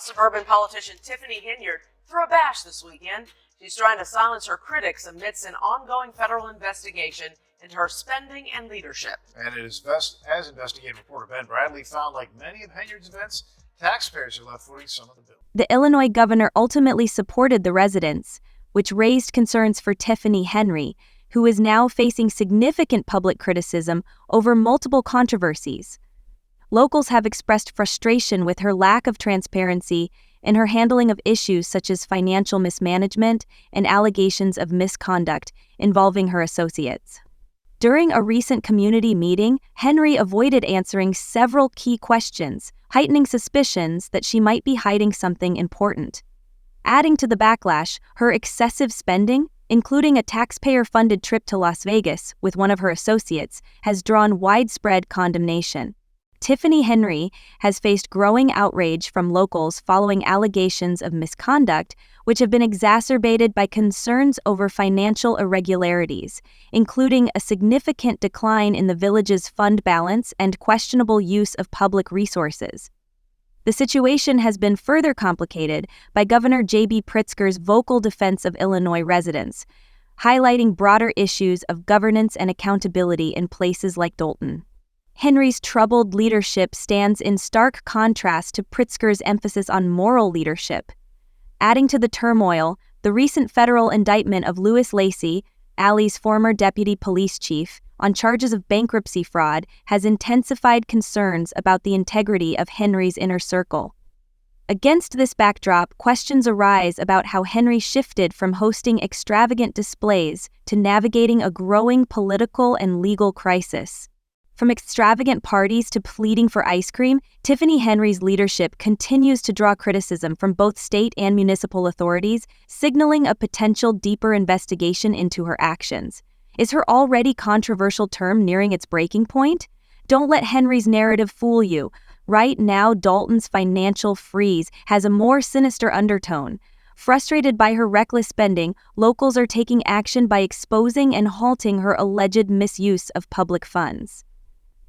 Suburban politician Tiffany Henyard threw a bash this weekend. She's trying to silence her critics amidst an ongoing federal investigation into her spending and leadership. And it is as investigative reporter Ben Bradley found, like many of Henyard's events, taxpayers are left footing some of the bill. The Illinois governor ultimately supported the residents, which raised concerns for Tiffany Henyard, who is now facing significant public criticism over multiple controversies. Locals have expressed frustration with her lack of transparency in her handling of issues such as financial mismanagement and allegations of misconduct involving her associates. During a recent community meeting, Henyard avoided answering several key questions, heightening suspicions that she might be hiding something important. Adding to the backlash, her excessive spending, including a taxpayer-funded trip to Las Vegas with one of her associates, has drawn widespread condemnation. Tiffany Henyard has faced growing outrage from locals following allegations of misconduct, which have been exacerbated by concerns over financial irregularities, including a significant decline in the village's fund balance and questionable use of public resources. The situation has been further complicated by Governor J.B. Pritzker's vocal defense of Illinois residents, highlighting broader issues of governance and accountability in places like Dolton. Henyard's troubled leadership stands in stark contrast to Pritzker's emphasis on moral leadership. Adding to the turmoil, the recent federal indictment of Louis Lacey, Alley's former deputy police chief, on charges of bankruptcy fraud has intensified concerns about the integrity of Henyard's inner circle. Against this backdrop, questions arise about how Henyard shifted from hosting extravagant displays to navigating a growing political and legal crisis. From extravagant parties to pleading for ice cream, Tiffany Henyard's leadership continues to draw criticism from both state and municipal authorities, signaling a potential deeper investigation into her actions. Is her already controversial term nearing its breaking point? Don't let Henyard's narrative fool you. Right now, Dolton's financial freeze has a more sinister undertone. Frustrated by her reckless spending, locals are taking action by exposing and halting her alleged misuse of public funds.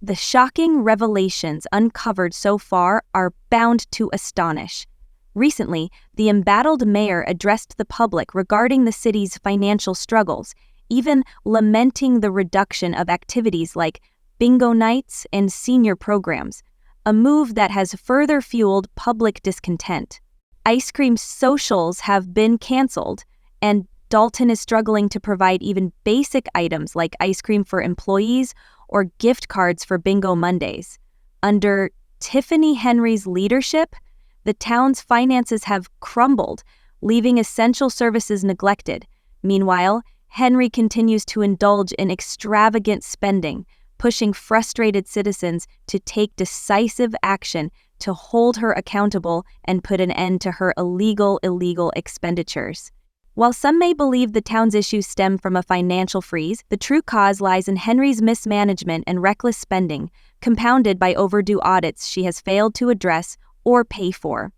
The shocking revelations uncovered so far are bound to astonish. Recently, the embattled mayor addressed the public regarding the city's financial struggles, even lamenting the reduction of activities like bingo nights and senior programs, a move that has further fueled public discontent. Ice cream socials have been canceled, and Dolton is struggling to provide even basic items like ice cream for employees or gift cards for Bingo Mondays. Under Tiffany Henyard's leadership, the town's finances have crumbled, leaving essential services neglected. Meanwhile, Henyard continues to indulge in extravagant spending, pushing frustrated citizens to take decisive action to hold her accountable and put an end to her illegal expenditures. While some may believe the town's issues stem from a financial freeze, the true cause lies in Henyard's mismanagement and reckless spending, compounded by overdue audits she has failed to address or pay for.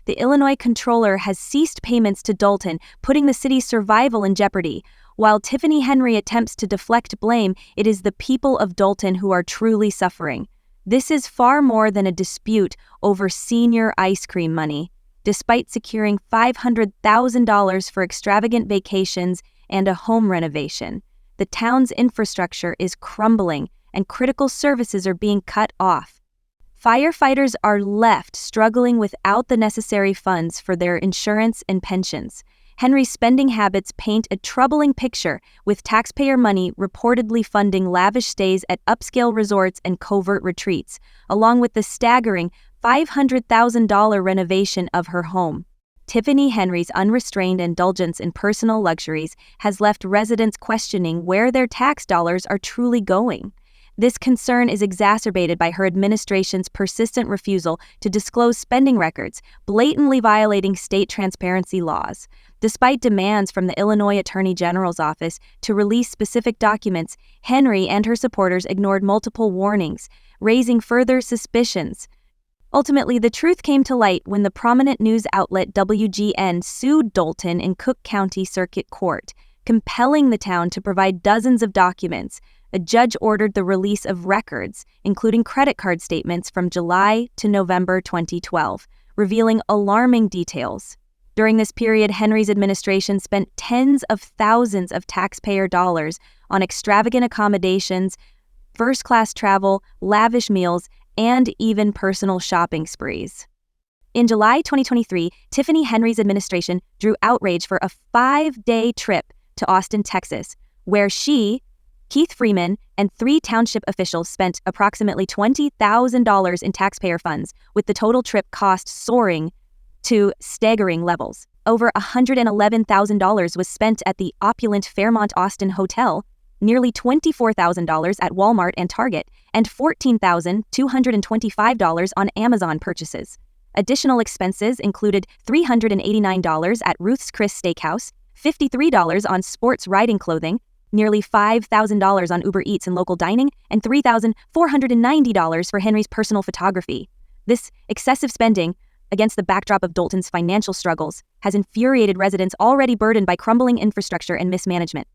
The Illinois Comptroller has ceased payments to Dolton, putting the city's survival in jeopardy. While Tiffany Henyard attempts to deflect blame, it is the people of Dolton who are truly suffering. This is far more than a dispute over senior ice cream money. Despite securing $500,000 for extravagant vacations and a home renovation, the town's infrastructure is crumbling and critical services are being cut off. Firefighters are left struggling without the necessary funds for their insurance and pensions. Henyard's spending habits paint a troubling picture, with taxpayer money reportedly funding lavish stays at upscale resorts and covert retreats, along with the staggering $500,000 renovation of her home. Tiffany Henyard's unrestrained indulgence in personal luxuries has left residents questioning where their tax dollars are truly going. This concern is exacerbated by her administration's persistent refusal to disclose spending records, blatantly violating state transparency laws. Despite demands from the Illinois Attorney General's office to release specific documents, Henyard and her supporters ignored multiple warnings, raising further suspicions. Ultimately, the truth came to light when the prominent news outlet WGN sued Dolton in Cook County Circuit Court, compelling the town to provide dozens of documents. A judge ordered the release of records, including credit card statements from July to November 2012, revealing alarming details. During this period, Henry's administration spent tens of thousands of taxpayer dollars on extravagant accommodations, first-class travel, lavish meals, and even personal shopping sprees. In July 2023, Tiffany Henyard's administration drew outrage for a 5-day trip to Austin, Texas, where she, Keith Freeman, and 3 township officials spent approximately $20,000 in taxpayer funds, with the total trip cost soaring to staggering levels. Over $111,000 was spent at the opulent Fairmont Austin Hotel, nearly $24,000 at Walmart and Target, and $14,225 on Amazon purchases. Additional expenses included $389 at Ruth's Chris Steakhouse, $53 on sports riding clothing, nearly $5,000 on Uber Eats and local dining, and $3,490 for Henry's personal photography. This excessive spending, against the backdrop of Dolton's financial struggles, has infuriated residents already burdened by crumbling infrastructure and mismanagement.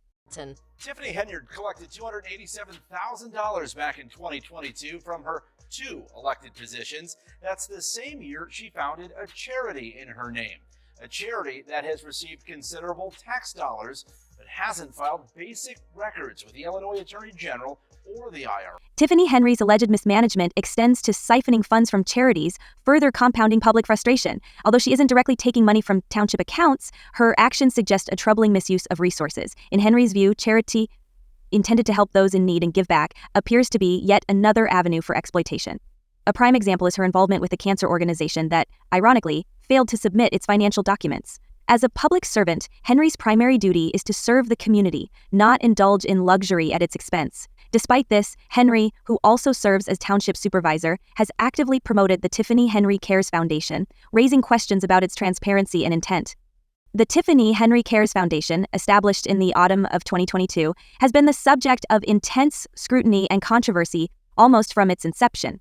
Tiffany Henyard collected $287,000 back in 2022 from her 2 elected positions. That's the same year she founded a charity in her name, a charity that has received considerable tax dollars but hasn't filed basic records with the Illinois Attorney General or the IRS. Tiffany Henyard's alleged mismanagement extends to siphoning funds from charities, further compounding public frustration. Although she isn't directly taking money from township accounts, her actions suggest a troubling misuse of resources. In Henry's view, charity, intended to help those in need and give back, appears to be yet another avenue for exploitation. A prime example is her involvement with a cancer organization that, ironically, failed to submit its financial documents. As a public servant, Henry's primary duty is to serve the community, not indulge in luxury at its expense. Despite this, Henry, who also serves as township supervisor, has actively promoted the Tiffany Henyard Cares Foundation, raising questions about its transparency and intent. The Tiffany Henyard Cares Foundation, established in the autumn of 2022, has been the subject of intense scrutiny and controversy almost from its inception.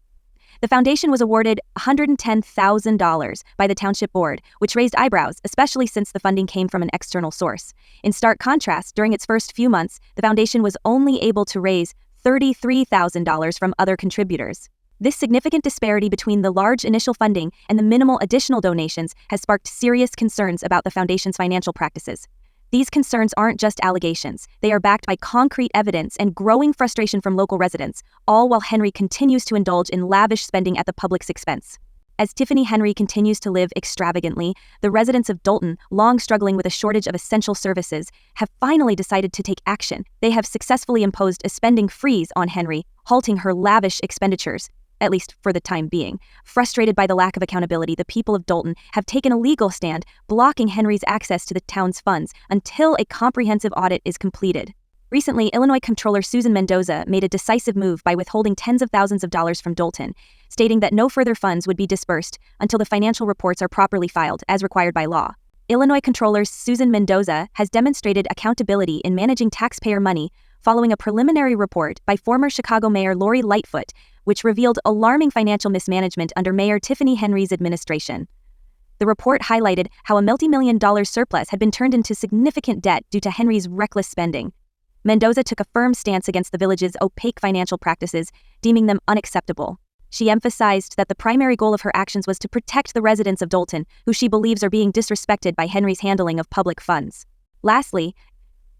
The foundation was awarded $110,000 by the township board, which raised eyebrows, especially since the funding came from an external source. In stark contrast, during its first few months, the foundation was only able to raise $33,000 from other contributors. This significant disparity between the large initial funding and the minimal additional donations has sparked serious concerns about the foundation's financial practices. These concerns aren't just allegations. They are backed by concrete evidence and growing frustration from local residents, all while Henry continues to indulge in lavish spending at the public's expense. As Tiffany Henyard continues to live extravagantly, the residents of Dolton, long struggling with a shortage of essential services, have finally decided to take action. They have successfully imposed a spending freeze on Henry, halting her lavish expenditures, at least for the time being. Frustrated by the lack of accountability, the people of Dolton have taken a legal stand, blocking Henry's access to the town's funds until a comprehensive audit is completed. Recently, Illinois Comptroller Susan Mendoza made a decisive move by withholding tens of thousands of dollars from Dolton, stating that no further funds would be disbursed until the financial reports are properly filed, as required by law. Illinois Comptroller Susan Mendoza has demonstrated accountability in managing taxpayer money following a preliminary report by former Chicago Mayor Lori Lightfoot, which revealed alarming financial mismanagement under Mayor Tiffany Henyard's administration. The report highlighted how a multi-million-dollar surplus had been turned into significant debt due to Henry's reckless spending. Mendoza took a firm stance against the village's opaque financial practices, deeming them unacceptable. She emphasized that the primary goal of her actions was to protect the residents of Dolton, who she believes are being disrespected by Henry's handling of public funds. Lastly,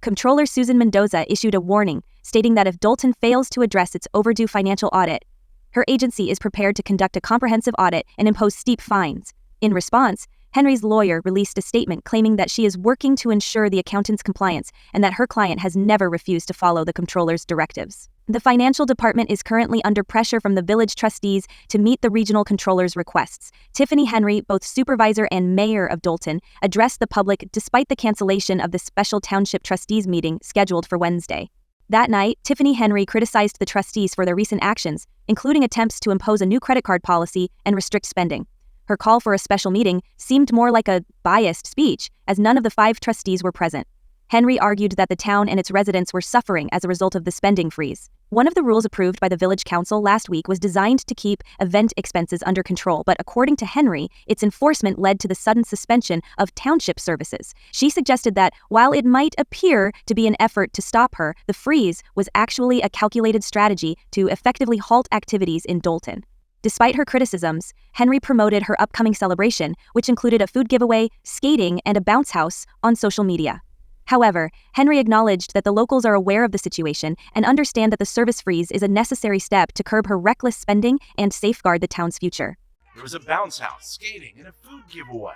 Comptroller Susan Mendoza issued a warning, stating that if Dolton fails to address its overdue financial audit, her agency is prepared to conduct a comprehensive audit and impose steep fines. In response, Henry's lawyer released a statement claiming that she is working to ensure the accountant's compliance and that her client has never refused to follow the comptroller's directives. The financial department is currently under pressure from the village trustees to meet the regional controller's requests. Tiffany Henyard, both supervisor and mayor of Dolton, addressed the public despite the cancellation of the special township trustees meeting scheduled for Wednesday. That night, Tiffany Henyard criticized the trustees for their recent actions, including attempts to impose a new credit card policy and restrict spending. Her call for a special meeting seemed more like a biased speech, as none of the 5 trustees were present. Henry argued that the town and its residents were suffering as a result of the spending freeze. One of the rules approved by the village council last week was designed to keep event expenses under control, but according to Henry, its enforcement led to the sudden suspension of township services. She suggested that, while it might appear to be an effort to stop her, the freeze was actually a calculated strategy to effectively halt activities in Dolton. Despite her criticisms, Henry promoted her upcoming celebration, which included a food giveaway, skating, and a bounce house, on social media. However, Henry acknowledged that the locals are aware of the situation and understand that the service freeze is a necessary step to curb her reckless spending and safeguard the town's future. There was a bounce house, skating, and a food giveaway.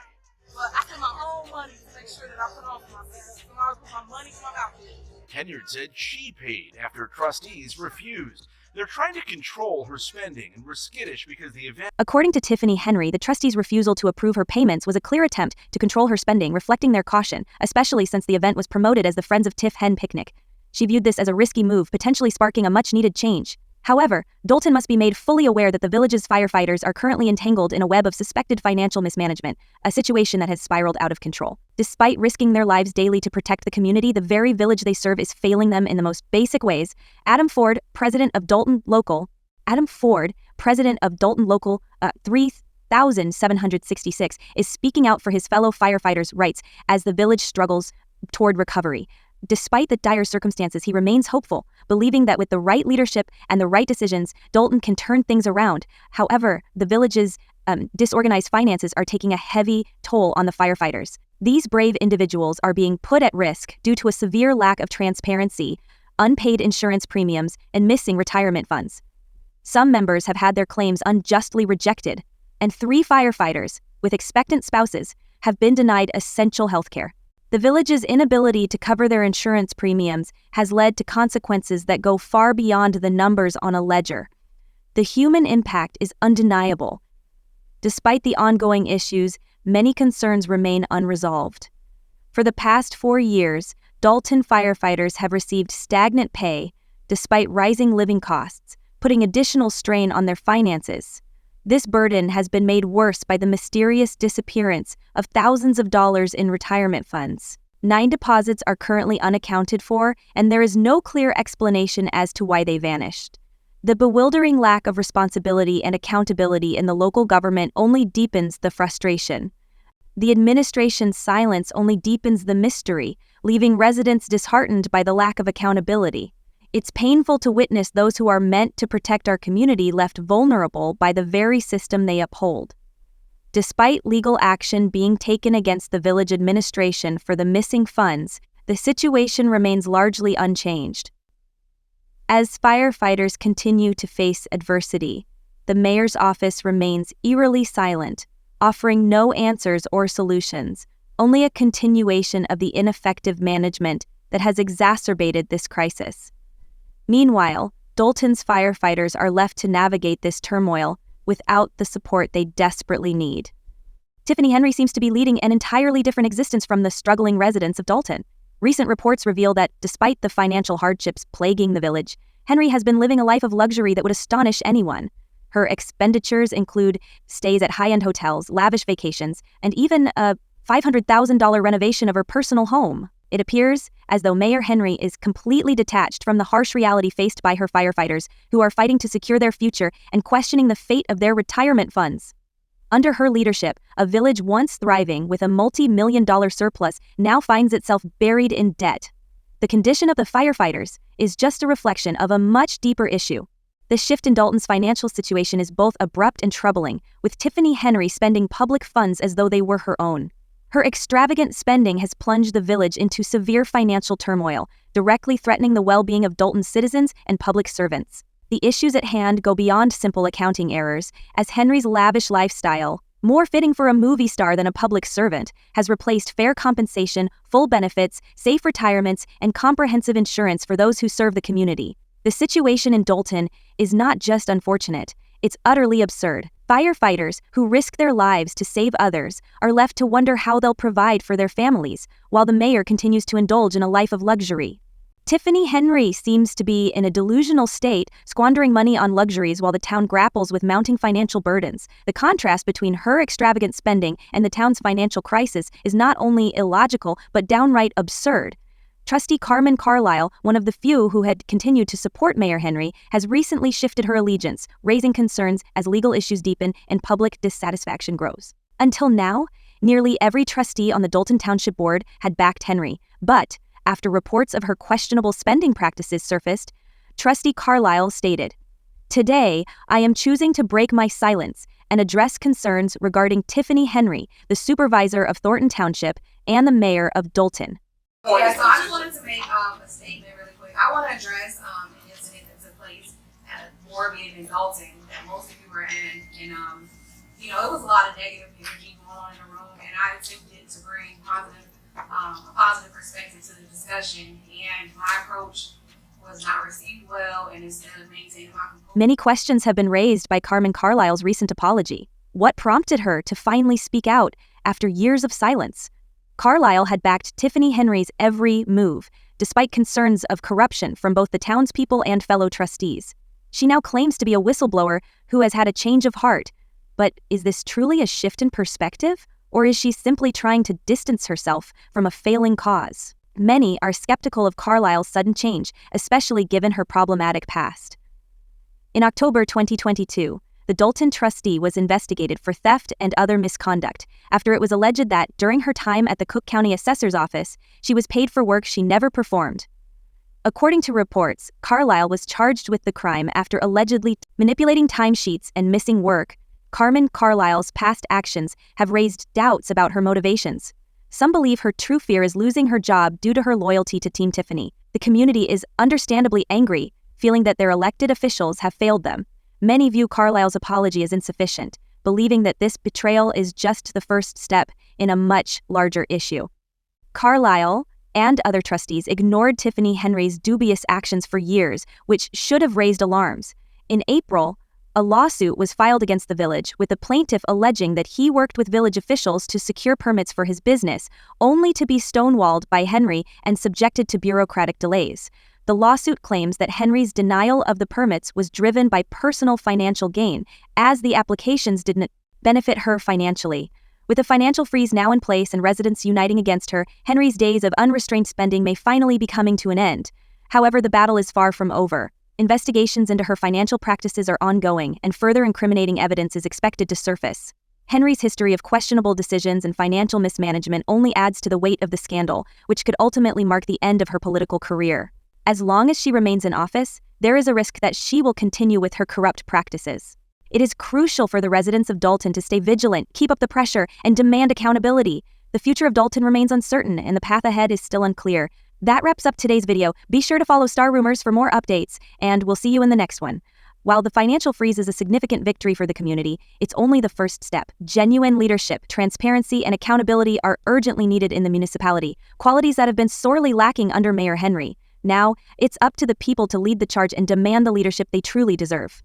But I put my own money to make sure that I put on for myself. So I put my money for my outfit. Henyard said she paid after trustees refused. They're trying to control her spending and were skittish because the event. According to Tiffany Henyard, the trustees' refusal to approve her payments was a clear attempt to control her spending, reflecting their caution, especially since the event was promoted as the Friends of Tiff Hen picnic. She viewed this as a risky move, potentially sparking a much-needed change. However, Dolton must be made fully aware that the village's firefighters are currently entangled in a web of suspected financial mismanagement, a situation that has spiraled out of control. Despite risking their lives daily to protect the community, the very village they serve is failing them in the most basic ways. Adam Ford, president of Dolton Local 3766, is speaking out for his fellow firefighters' rights as the village struggles toward recovery. Despite the dire circumstances, he remains hopeful, believing that with the right leadership and the right decisions, Dolton can turn things around. However, the village's disorganized finances are taking a heavy toll on the firefighters. These brave individuals are being put at risk due to a severe lack of transparency, unpaid insurance premiums, and missing retirement funds. Some members have had their claims unjustly rejected, and 3 firefighters, with expectant spouses, have been denied essential health care. The village's inability to cover their insurance premiums has led to consequences that go far beyond the numbers on a ledger. The human impact is undeniable. Despite the ongoing issues, many concerns remain unresolved. For the past 4 years, Dolton firefighters have received stagnant pay despite rising living costs, putting additional strain on their finances. This burden has been made worse by the mysterious disappearance of thousands of dollars in retirement funds. 9 deposits are currently unaccounted for, and there is no clear explanation as to why they vanished. The bewildering lack of responsibility and accountability in the local government only deepens the frustration. The administration's silence only deepens the mystery, leaving residents disheartened by the lack of accountability. It's painful to witness those who are meant to protect our community left vulnerable by the very system they uphold. Despite legal action being taken against the village administration for the missing funds, the situation remains largely unchanged. As firefighters continue to face adversity, the mayor's office remains eerily silent, offering no answers or solutions, only a continuation of the ineffective management that has exacerbated this crisis. Meanwhile, Dolton's firefighters are left to navigate this turmoil without the support they desperately need. Tiffany Henyard seems to be leading an entirely different existence from the struggling residents of Dolton. Recent reports reveal that, despite the financial hardships plaguing the village, Henyard has been living a life of luxury that would astonish anyone. Her expenditures include stays at high-end hotels, lavish vacations, and even a $500,000 renovation of her personal home. It appears as though Mayor Henyard is completely detached from the harsh reality faced by her firefighters, who are fighting to secure their future and questioning the fate of their retirement funds. Under her leadership, a village once thriving with a multi-million-dollar surplus now finds itself buried in debt. The condition of the firefighters is just a reflection of a much deeper issue. The shift in Dolton's financial situation is both abrupt and troubling, with Tiffany Henyard spending public funds as though they were her own. Her extravagant spending has plunged the village into severe financial turmoil, directly threatening the well-being of Dolton's citizens and public servants. The issues at hand go beyond simple accounting errors, as Henry's lavish lifestyle, more fitting for a movie star than a public servant, has replaced fair compensation, full benefits, safe retirements, and comprehensive insurance for those who serve the community. The situation in Dolton is not just unfortunate, it's utterly absurd. Firefighters who risk their lives to save others are left to wonder how they'll provide for their families, while the mayor continues to indulge in a life of luxury. Tiffany Henyard seems to be in a delusional state, squandering money on luxuries while the town grapples with mounting financial burdens. The contrast between her extravagant spending and the town's financial crisis is not only illogical, but downright absurd. Trustee Carmen Carlisle, one of the few who had continued to support Mayor Henyard, has recently shifted her allegiance, raising concerns as legal issues deepen and public dissatisfaction grows. Until now, nearly every trustee on the Dolton Township Board had backed Henyard, but after reports of her questionable spending practices surfaced, Trustee Carlisle stated, Today, I am choosing to break my silence and address concerns regarding Tiffany Henyard, the supervisor of Thornton Township and the mayor of Dolton. Yeah, so I just wanted to make a statement really quick. I want to address an incident that took place at a board meeting in Dolton that most of you were in. And, it was a lot of negative energy going on in the room, and I attempted to bring a positive perspective to the discussion, and my approach was not received well, and instead of maintaining my composure. Many questions have been raised by Carmen Carlisle's recent apology. What prompted her to finally speak out after years of silence? Carlisle had backed Tiffany Henyard's every move, despite concerns of corruption from both the townspeople and fellow trustees. She now claims to be a whistleblower who has had a change of heart. But is this truly a shift in perspective, or is she simply trying to distance herself from a failing cause? Many are skeptical of Carlisle's sudden change, especially given her problematic past. In October 2022, the Dolton trustee was investigated for theft and other misconduct after it was alleged that, during her time at the Cook County Assessor's Office, she was paid for work she never performed. According to reports, Carlisle was charged with the crime after allegedly manipulating timesheets and missing work. Carmen Carlisle's past actions have raised doubts about her motivations. Some believe her true fear is losing her job due to her loyalty to Team Tiffany. The community is understandably angry, feeling that their elected officials have failed them. Many view Carlisle's apology as insufficient, believing that this betrayal is just the first step in a much larger issue. Carlisle and other trustees ignored Tiffany Henyard's dubious actions for years, which should have raised alarms. In April, a lawsuit was filed against the village, with the plaintiff alleging that he worked with village officials to secure permits for his business, only to be stonewalled by Henyard and subjected to bureaucratic delays. The lawsuit claims that Henyard's denial of the permits was driven by personal financial gain, as the applications didn't benefit her financially. With a financial freeze now in place and residents uniting against her, Henyard's days of unrestrained spending may finally be coming to an end. However, the battle is far from over. Investigations into her financial practices are ongoing, and further incriminating evidence is expected to surface. Henyard's history of questionable decisions and financial mismanagement only adds to the weight of the scandal, which could ultimately mark the end of her political career. As long as she remains in office, there is a risk that she will continue with her corrupt practices. It is crucial for the residents of Dolton to stay vigilant, keep up the pressure, and demand accountability. The future of Dolton remains uncertain, and the path ahead is still unclear. That wraps up today's video. Be sure to follow Star Rumors for more updates, and we'll see you in the next one. While the financial freeze is a significant victory for the community, it's only the first step. Genuine leadership, transparency, and accountability are urgently needed in the municipality, qualities that have been sorely lacking under Mayor Henyard. Now, it's up to the people to lead the charge and demand the leadership they truly deserve.